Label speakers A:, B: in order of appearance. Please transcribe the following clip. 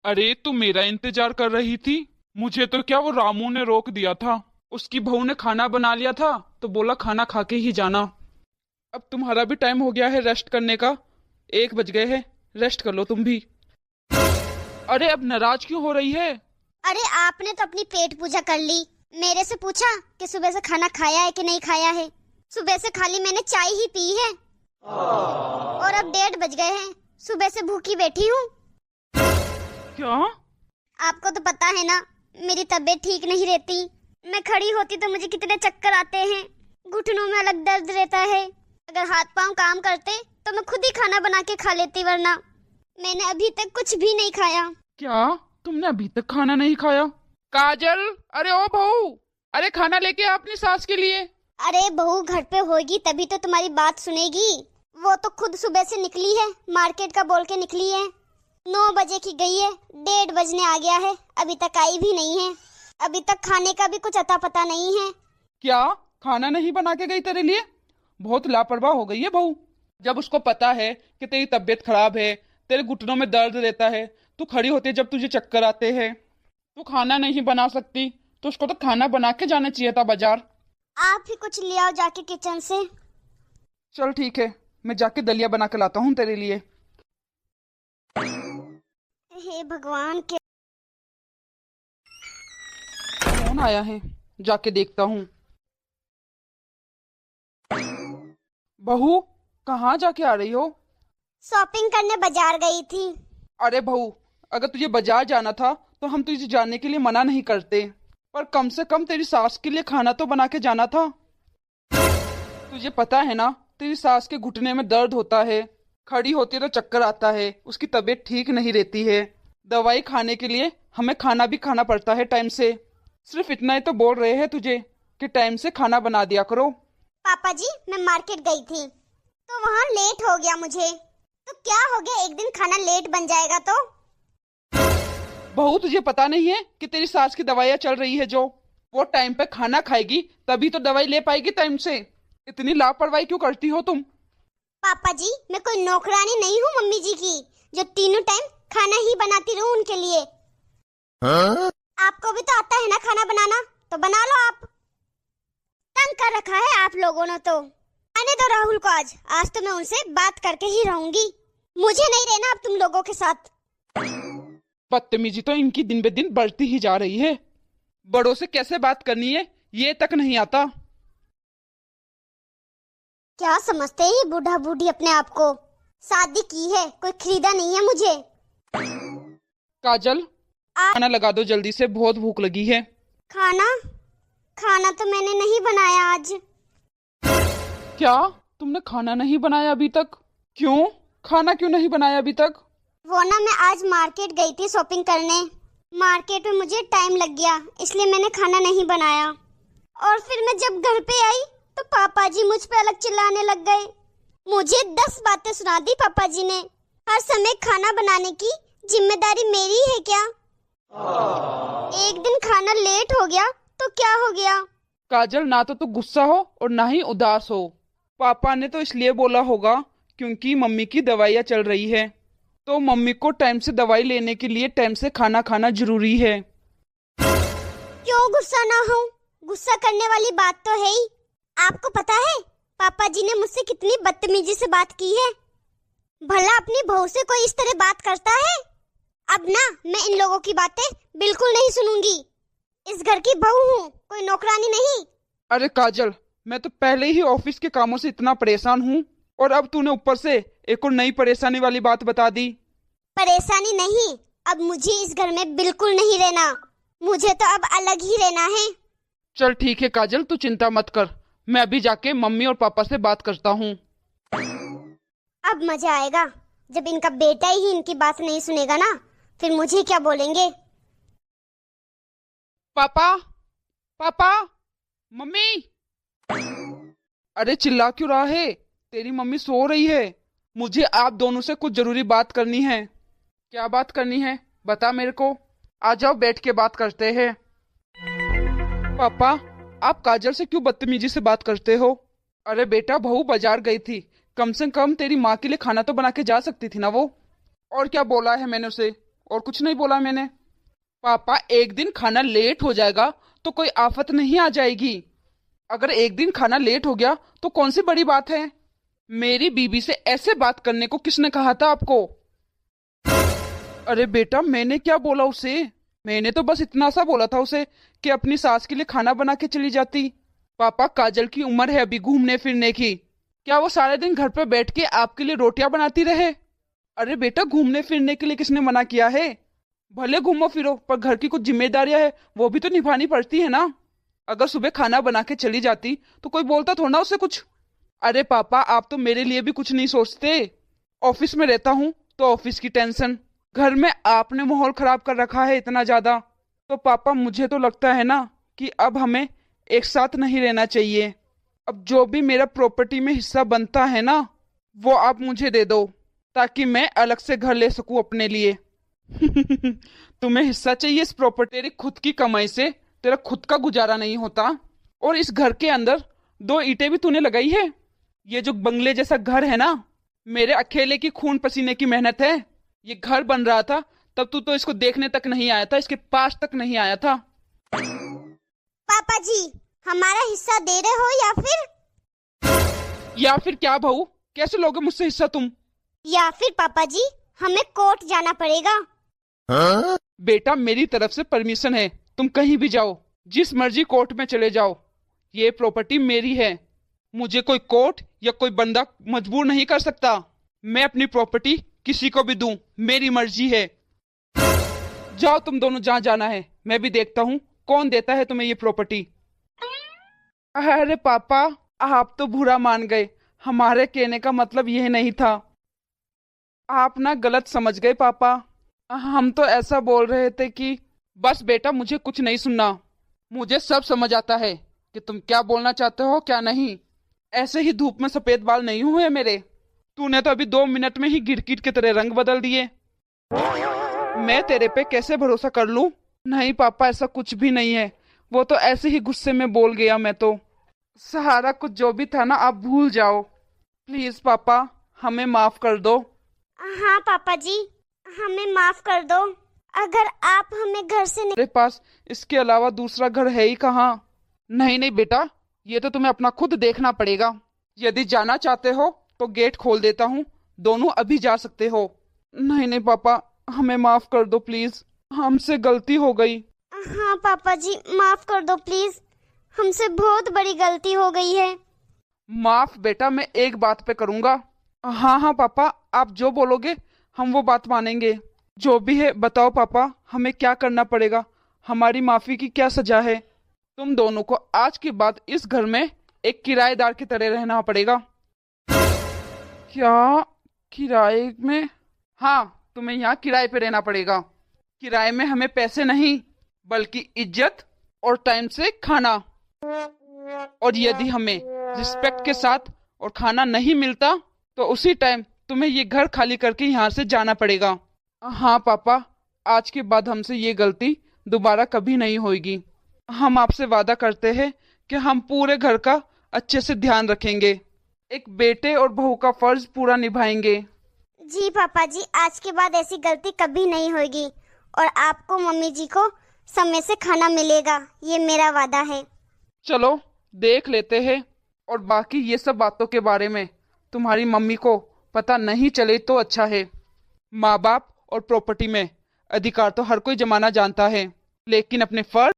A: अरे तू मेरा इंतजार कर रही थी? मुझे तो क्या वो रामू ने रोक दिया था। उसकी बहू ने खाना बना लिया था तो बोला खाना खा के ही जाना। अब तुम्हारा भी टाइम हो गया है रेस्ट करने का। 1 बज गए हैं, रेस्ट कर लो तुम भी। अरे अब नाराज क्यों हो रही है?
B: अरे आपने तो अपनी पेट पूजा कर ली। मेरे से पूछा कि सुबह से खाना खाया है कि नहीं खाया है। सुबह से खाली मैंने चाय ही पी है और अब 1:30 बज गए हैं। सुबह से भूखी बैठी हूँ।
A: क्या?
B: आपको तो पता है ना, मेरी तबीयत ठीक नहीं रहती। मैं खड़ी होती तो मुझे कितने चक्कर आते हैं। घुटनों में अलग दर्द रहता है। अगर हाथ पांव काम करते तो मैं खुद ही खाना बना के खा लेती, वरना मैंने अभी तक कुछ भी नहीं खाया।
A: क्या तुमने अभी तक खाना नहीं खाया? काजल, अरे ओ बहू, अरे खाना लेके आ अपनी सास के लिए।
B: अरे बहू घर पे होगी तभी तो तुम्हारी बात सुनेगी। वो तो खुद सुबह से निकली है, मार्केट का बोल के निकली है। 9 बजे की गई है, 1:30 बजने आ गया है, अभी तक आई भी नहीं है। अभी तक खाने का भी कुछ अता पता नहीं है।
A: क्या खाना नहीं बना के गई तेरे लिए? बहुत लापरवाह हो गई है बहू। जब उसको पता है कि तेरी तबीयत खराब है, तेरे घुटनों में दर्द रहता है, तू खड़ी होती है जब तुझे चक्कर आते हैं, तू खाना नहीं बना सकती, तो उसको तो खाना बना के जाना चाहिए था बाजार।
B: आप ही कुछ ले आओ जाके किचन से।
A: चल ठीक है, मैं जाके दलिया बना के लाता हूँ तेरे लिए।
B: हे भगवान के।
A: कौन आया है, जाके देखता हूँ। बहू, कहाँ जाके आ रही हो?
B: शॉपिंग करने बाजार गई थी।
A: अरे बहू, अगर तुझे बाजार जाना था तो हम तुझे जाने के लिए मना नहीं करते, पर कम से कम तेरी सास के लिए खाना तो बना के जाना था। तुझे पता है ना, तेरी सास के घुटने में दर्द होता है, खड़ी होती है तो चक्कर आता है, उसकी तबीयत ठीक नहीं रहती है। दवाई खाने के लिए हमें खाना भी खाना पड़ता है टाइम से। सिर्फ इतना ही तो बोल रहे हैं तुझे कि टाइम से खाना बना दिया करो।
B: पापा जी, मैं मार्केट गई थी तो वहाँ लेट हो गया मुझे। तो क्या हो गया, एक दिन खाना लेट बन जाएगा तो?
A: बहू, तुझे पता नहीं है कि तेरी सास की दवाइयाँ चल रही है, जो वो टाइम पे खाना खाएगी तभी तो दवाई ले पाएगी टाइम से। इतनी लापरवाही क्यों करती हो तुम?
B: पापा जी, मैं कोई नौकरानी नहीं हूँ मम्मी जी की, जो तीनों टाइम खाना ही बनाती रहूं उनके लिए। आपको भी तो आता है ना खाना बनाना, तो बना लो आप। तंग कर रखा है आप लोगों ने तो। आने दो राहुल को, आज आज तो मैं उनसे बात करके ही रहूंगी। मुझे नहीं रहना अब तुम लोगों के साथ।
A: बदतमीजी तो इनकी दिन ब दिन बढ़ती ही जा रही है। बड़ों से कैसे बात करनी है ये तक नहीं आता।
B: क्या समझते हैं ये बूढ़ा बूढ़ी अपने आप को? शादी की है, कोई खरीदा नहीं है मुझे।
A: काजल, खाना लगा दो जल्दी से, बहुत भूख लगी है।
B: खाना खाना तो मैंने नहीं बनाया आज।
A: क्या तुमने खाना नहीं बनाया अभी तक? क्यों? खाना क्यों नहीं बनाया अभी तक?
B: वो ना, मैं आज मार्केट गई थी शॉपिंग करने। मार्केट में मुझे टाइम लग गया, इसलिए मैंने खाना नहीं बनाया। और फिर मैं जब घर पे आई तो पापा जी मुझ पे अलग चिल्लाने लग गए। मुझे 10 बातें सुना दी पापा जी ने। हर समय खाना बनाने की जिम्मेदारी मेरी है क्या? एक दिन खाना लेट हो गया तो क्या हो गया?
A: काजल, ना तो तू गुस्सा हो और ना ही उदास हो। पापा ने तो इसलिए बोला होगा क्योंकि मम्मी की दवाइयाँ चल रही है, तो मम्मी को टाइम से दवाई लेने के लिए टाइम से खाना खाना जरूरी है।
B: क्यों गुस्सा ना हो? गुस्सा करने वाली बात तो है ही। आपको पता है पापा जी ने मुझसे कितनी बदतमीजी से बात की है? भला अपनी बहू से कोई इस तरह बात करता है? अब ना, मैं इन लोगों की बातें बिल्कुल नहीं सुनूंगी। इस घर की बहू हूँ, कोई नौकरानी नहीं।
A: अरे काजल, मैं तो पहले ही ऑफिस के कामों से इतना परेशान हूँ और अब तूने ऊपर से एक और नई परेशानी वाली बात बता दी।
B: परेशानी नहीं, अब मुझे इस घर में बिल्कुल नहीं रहना। मुझे तो अब अलग ही रहना है।
A: चल ठीक है काजल, तू चिंता मत कर, मैं अभी जाके मम्मी और पापा से बात करता हूँ।
B: अब मजा आएगा जब इनका बेटा ही इनकी बात नहीं सुनेगा ना, फिर मुझे क्या बोलेंगे।
A: पापा, पापा, मम्मी। अरे चिल्ला क्यों रहा है? तेरी मम्मी सो रही है। मुझे आप दोनों से कुछ जरूरी बात करनी है। क्या बात करनी है बता मेरे को। आ जाओ, बैठ के बात करते हैं। पापा, आप काजल से क्यों बदतमीजी से बात करते हो? अरे बेटा, बहू बाजार गई थी, कम से कम तेरी माँ के लिए खाना तो बना के जा सकती थी ना वो। और क्या बोला है मैंने उसे? और कुछ नहीं बोला मैंने। पापा, एक दिन खाना लेट हो जाएगा तो कोई आफत नहीं आ जाएगी। अगर एक दिन खाना लेट हो गया तो कौन सी बड़ी बात है। मेरी बीबी से ऐसे बात करने को किसने कहा था आपको? अरे बेटा, मैंने क्या बोला उसे? मैंने तो बस इतना सा बोला था उसे कि अपनी सास के लिए खाना बना के चली जाती। पापा, काजल की उम्र है अभी घूमने फिरने की। क्या वो सारे दिन घर पे बैठ के आपके लिए रोटियां बनाती रहे? अरे बेटा, घूमने फिरने के लिए किसने मना किया है? भले घूमो फिरो, पर घर की कुछ जिम्मेदारियां है वो भी तो निभानी पड़ती है ना। अगर सुबह खाना बना के चली जाती तो कोई बोलता थोड़ा ना उसे कुछ। अरे पापा, आप तो मेरे लिए भी कुछ नहीं सोचते। ऑफिस में रहता हूँ तो ऑफिस की टेंशन, घर में आपने माहौल खराब कर रखा है इतना ज्यादा। तो पापा, मुझे तो लगता है ना कि अब हमें एक साथ नहीं रहना चाहिए। अब जो भी मेरा प्रॉपर्टी में हिस्सा बनता है ना, वो आप मुझे दे दो ताकि मैं अलग से घर ले सकूं अपने लिए। तुम्हें हिस्सा चाहिए इस प्रॉपर्टी? तेरी खुद की कमाई से तेरा खुद का गुजारा नहीं होता, और इस घर के अंदर 2 ईंटें भी तूने लगाई है। ये जो बंगले जैसा घर है ना, मेरे अकेले की खून पसीने की मेहनत है। ये घर बन रहा था तब तू तो इसको देखने तक नहीं आया था, इसके पास तक नहीं आया था।
B: पापा जी, हमारा हिस्सा दे रहे हो
A: या फिर क्या बहू? कैसे लोगे मुझसे हिस्सा तुम?
B: या फिर पापा जी, हमें कोर्ट जाना पड़ेगा।
A: बेटा, मेरी तरफ से परमिशन है, तुम कहीं भी जाओ, जिस मर्जी कोर्ट में चले जाओ। ये प्रॉपर्टी मेरी है, मुझे कोई कोर्ट या कोई बंदा मजबूर नहीं कर सकता। मैं अपनी प्रॉपर्टी किसी को भी दूं, मेरी मर्जी है। जाओ तुम दोनों जहां जाना है, मैं भी देखता हूँ कौन देता है तुम्हें ये प्रॉपर्टी। अरे पापा, आप तो बुरा मान गए, हमारे कहने का मतलब यह नहीं था। आप ना गलत समझ गए पापा, हम तो ऐसा बोल रहे थे कि। बस बेटा, मुझे कुछ नहीं सुनना, मुझे सब समझ आता है कि तुम क्या बोलना चाहते हो क्या नहीं। ऐसे ही धूप में सफेद बाल नहीं हुए मेरे। तूने तो अभी 2 मिनट में ही गिरगिट की तरह रंग बदल दिए। मैं तेरे पे कैसे भरोसा कर लूं? नहीं पापा, ऐसा कुछ भी नहीं है, वो तो ऐसे ही गुस्से में बोल गया। मैं तो सारा कुछ जो भी था ना, आप भूल जाओ प्लीज। पापा, हमें माफ कर दो।
B: हाँ पापा जी, हमें माफ कर दो। अगर आप हमें घर से
A: मेरे पास इसके अलावा दूसरा घर है ही कहाँ। नहीं नहीं बेटा, ये तो तुम्हें अपना खुद देखना पड़ेगा। यदि जाना चाहते हो तो गेट खोल देता हूँ, दोनों अभी जा सकते हो। नहीं नहीं पापा, हमें माफ कर दो प्लीज, हमसे गलती हो गई।
B: हाँ पापा जी, माफ कर दो प्लीज, हमसे बहुत बड़ी गलती हो गई है।
A: माफ बेटा मैं एक बात पे करूंगा। हाँ हाँ पापा, आप जो बोलोगे हम वो बात मानेंगे। जो भी है बताओ पापा, हमें क्या करना पड़ेगा? हमारी माफी की क्या सजा है? तुम दोनों को आज के बाद इस घर में एक किराएदार की तरह रहना पड़ेगा। क्या? किराए में? हाँ, तुम्हें यहाँ किराए पे रहना पड़ेगा। किराए में हमें पैसे नहीं, बल्कि इज्जत और टाइम से खाना। और यदि हमें रिस्पेक्ट के साथ और खाना नहीं मिलता तो उसी टाइम तुम्हें ये घर खाली करके यहाँ से जाना पड़ेगा। हाँ पापा, आज के बाद हमसे ये गलती दोबारा कभी नहीं होगी। हम आपसे वादा करते हैं कि हम पूरे घर का अच्छे से ध्यान रखेंगे, एक बेटे और बहू का फर्ज पूरा निभाएंगे।
B: जी पापा जी, आज के बाद ऐसी गलती कभी नहीं होगी और आपको मम्मी जी को समय से खाना मिलेगा, ये मेरा वादा है।
A: चलो देख लेते हैं, और बाकी ये सब बातों के बारे में तुम्हारी मम्मी को पता नहीं चले तो अच्छा है। माँ बाप और प्रॉपर्टी में अधिकार तो हर कोई जमाना जानता है, लेकिन अपने फर्ज